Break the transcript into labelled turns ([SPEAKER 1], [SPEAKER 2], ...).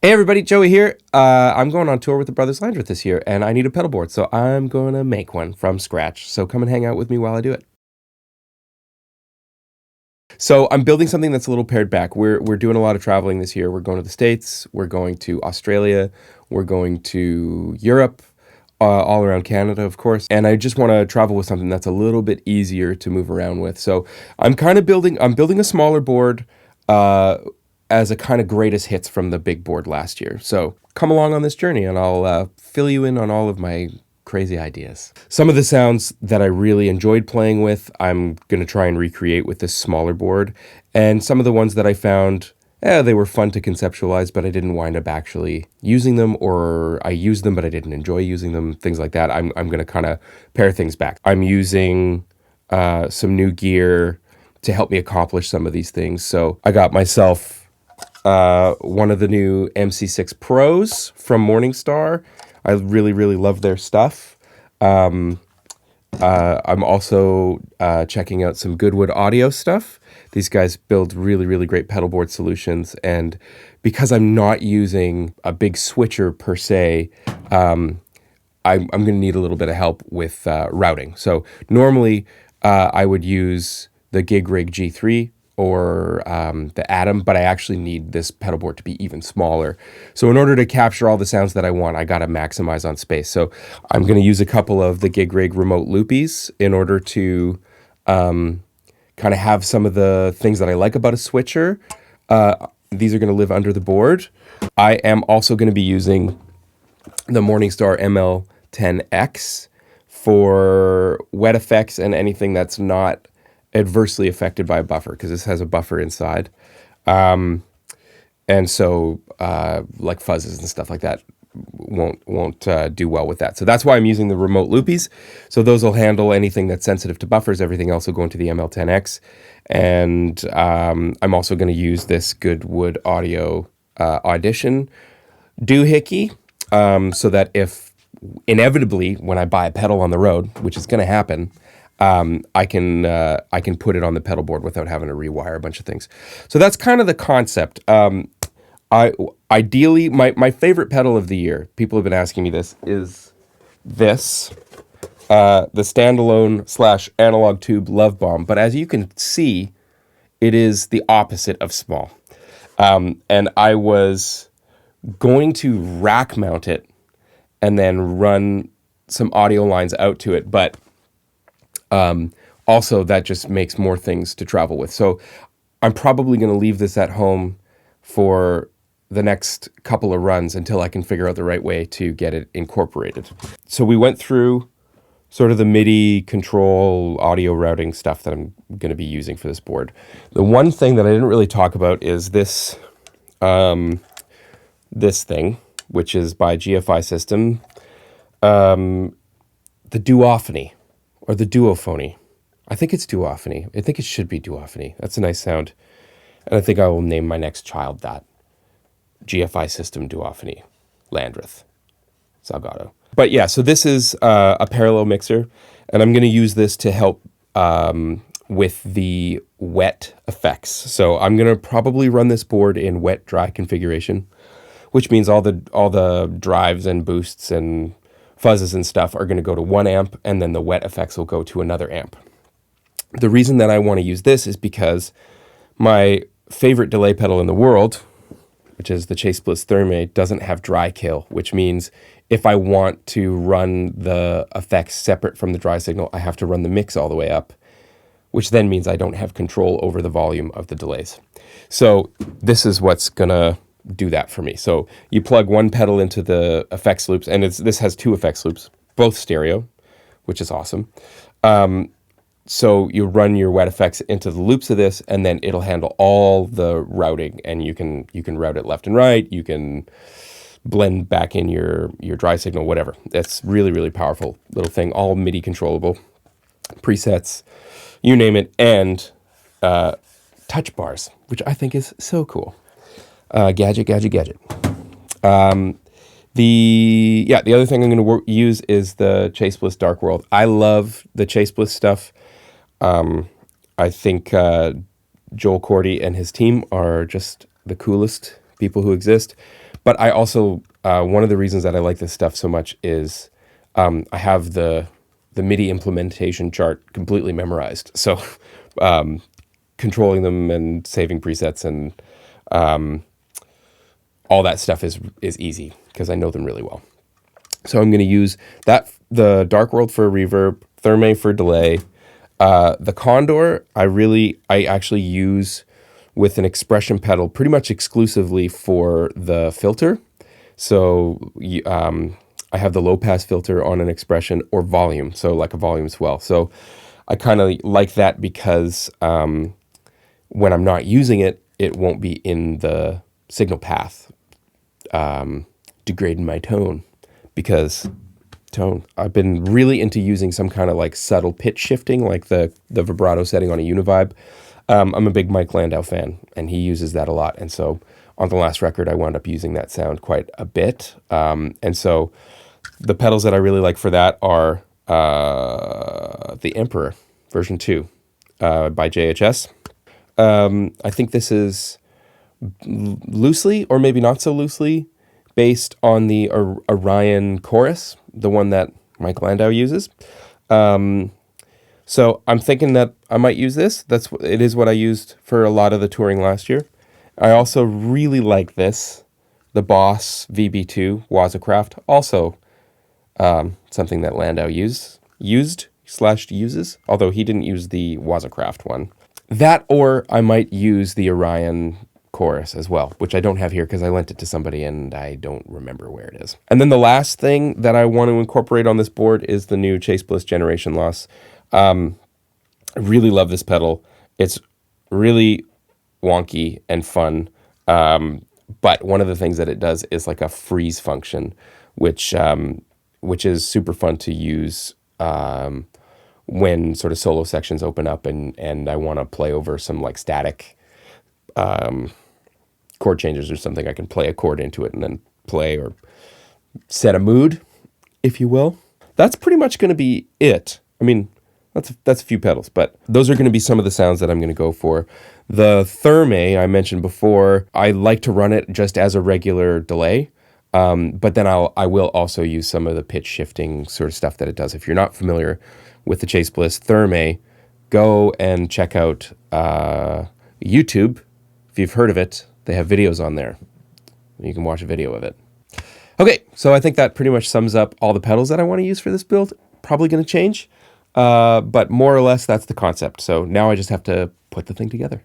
[SPEAKER 1] Hey everybody, Joey here. I'm going on tour with the Brothers Landreth this year, and I need a pedal board, so I'm going to make one from scratch. So come and hang out with me while I do it. So I'm building something that's a little pared back. We're doing a lot of traveling this year. We're going to the States, we're going to Australia, we're going to Europe, all around Canada, of course. And I just want to travel with something that's a little bit easier to move around with. So I'm building a smaller board. Uh, as a kind of greatest hits from the big board last year. So come along on this journey and I'll fill you in on all of my crazy ideas. Some of the sounds that I really enjoyed playing with, I'm going to try and recreate with this smaller board. And some of the ones that I found, they were fun to conceptualize, but I didn't wind up actually using them, or I used them, but I didn't enjoy using them, things like that. I'm going to kind of pare things back. I'm using some new gear to help me accomplish some of these things. So I got myself one of the new MC6 Pros from Morningstar. I really, really love their stuff. I'm also checking out some Goodwood audio stuff. These guys build really, really great pedalboard solutions. And because I'm not using a big switcher per se, I'm going to need a little bit of help with routing. So normally I would use the Gig Rig G3 or the Atom, but I actually need this pedal board to be even smaller. So in order to capture all the sounds that I want, I got to maximize on space. So I'm going to use a couple of the Gig Rig remote loopies in order to kind of have some of the things that I like about a switcher. These are going to live under the board. I am also going to be using the Morningstar ML10X for wet effects and anything that's not adversely affected by a buffer, because this has a buffer inside. And so like fuzzes and stuff like that won't do well with that. So that's why I'm using the remote loopies. So those will handle anything that's sensitive to buffers. Everything else will go into the ML10X. And I'm also going to use this Goodwood Audio Audition doohickey, so that if inevitably when I buy a pedal on the road, which is going to happen, I can put it on the pedal board without having to rewire a bunch of things. So that's kind of the concept. Ideally, my favorite pedal of the year, people have been asking me this, is this, the standalone / analog tube Love Bomb. But as you can see, it is the opposite of small. And I was going to rack mount it and then run some audio lines out to it, but also that just makes more things to travel with. So I'm probably going to leave this at home for the next couple of runs until I can figure out the right way to get it incorporated. So we went through sort of the MIDI control audio routing stuff that I'm going to be using for this board. The one thing that I didn't really talk about is this this thing, which is by GFI System, the duophony or the duophony. I think it's duophony. I think it should be duophony. That's a nice sound. And I think I will name my next child that. GFI System Duophony, Landreth, Salgado. But yeah, so this is a parallel mixer, and I'm going to use this to help with the wet effects. So I'm going to probably run this board in wet-dry configuration, which means all the drives and boosts and fuzzes and stuff are going to go to one amp, and then the wet effects will go to another amp. The reason that I want to use this is because my favorite delay pedal in the world, which is the Chase Bliss Therme, doesn't have dry kill, which means if I want to run the effects separate from the dry signal, I have to run the mix all the way up, which then means I don't have control over the volume of the delays. So this is what's going to do that for me. So you plug one pedal into the effects loops, and this has two effects loops, both stereo, which is awesome. So you run your wet effects into the loops of this, and then it'll handle all the routing, and you can route it left and right. You can blend back in your dry signal, whatever. That's really, really powerful little thing, all MIDI controllable, presets, you name it, and touch bars, which I think is so cool. Gadget. The other thing I'm going to use is the Chase Bliss Dark World. I love the Chase Bliss stuff. I think Joel Cordy and his team are just the coolest people who exist. But I also, one of the reasons that I like this stuff so much is I have the MIDI implementation chart completely memorized. So controlling them and saving presets and all that stuff is easy because I know them really well. So I'm going to use the Dark World for reverb, Therme for delay. The Condor, I actually use with an expression pedal pretty much exclusively for the filter. So I have the low pass filter on an expression or volume, so like a volume swell. So I kind of like that because when I'm not using it, it won't be in the signal path, degrading my tone. Because I've been really into using some kind of like subtle pitch shifting, like the vibrato setting on a Univibe. I'm a big Mike Landau fan, and he uses that a lot. And so on the last record, I wound up using that sound quite a bit. And so the pedals that I really like for that are the Emperor version 2 by JHS. I think this is loosely, or maybe not so loosely, based on the Orion chorus, the one that Mike Landau uses. So I'm thinking that I might use this. It is what I used for a lot of the touring last year. I also really like this, the Boss VB2 Wazacraft, also something that Landau uses, although he didn't use the Wazacraft one. That, or I might use the Orion chorus as well, which I don't have here because I lent it to somebody and I don't remember where it is. And then the last thing that I want to incorporate on this board is the new Chase Bliss Generation Loss. I really love this pedal. It's really wonky and fun. But one of the things that it does is like a freeze function, which is super fun to use when sort of solo sections open up and I want to play over some like static chord changes or something. I can play a chord into it and then play or set a mood, if you will. That's pretty much going to be it. I mean, that's a few pedals, but those are going to be some of the sounds that I'm going to go for. The Therme I mentioned before, I like to run it just as a regular delay, but then I will also use some of the pitch shifting sort of stuff that it does. If you're not familiar with the Chase Bliss Therme, go and check out YouTube. If you've heard of it, they have videos on there. You can watch a video of it. Okay, so I think that pretty much sums up all the pedals that I want to use for this build. Probably going to change, but more or less that's the concept. So now I just have to put the thing together.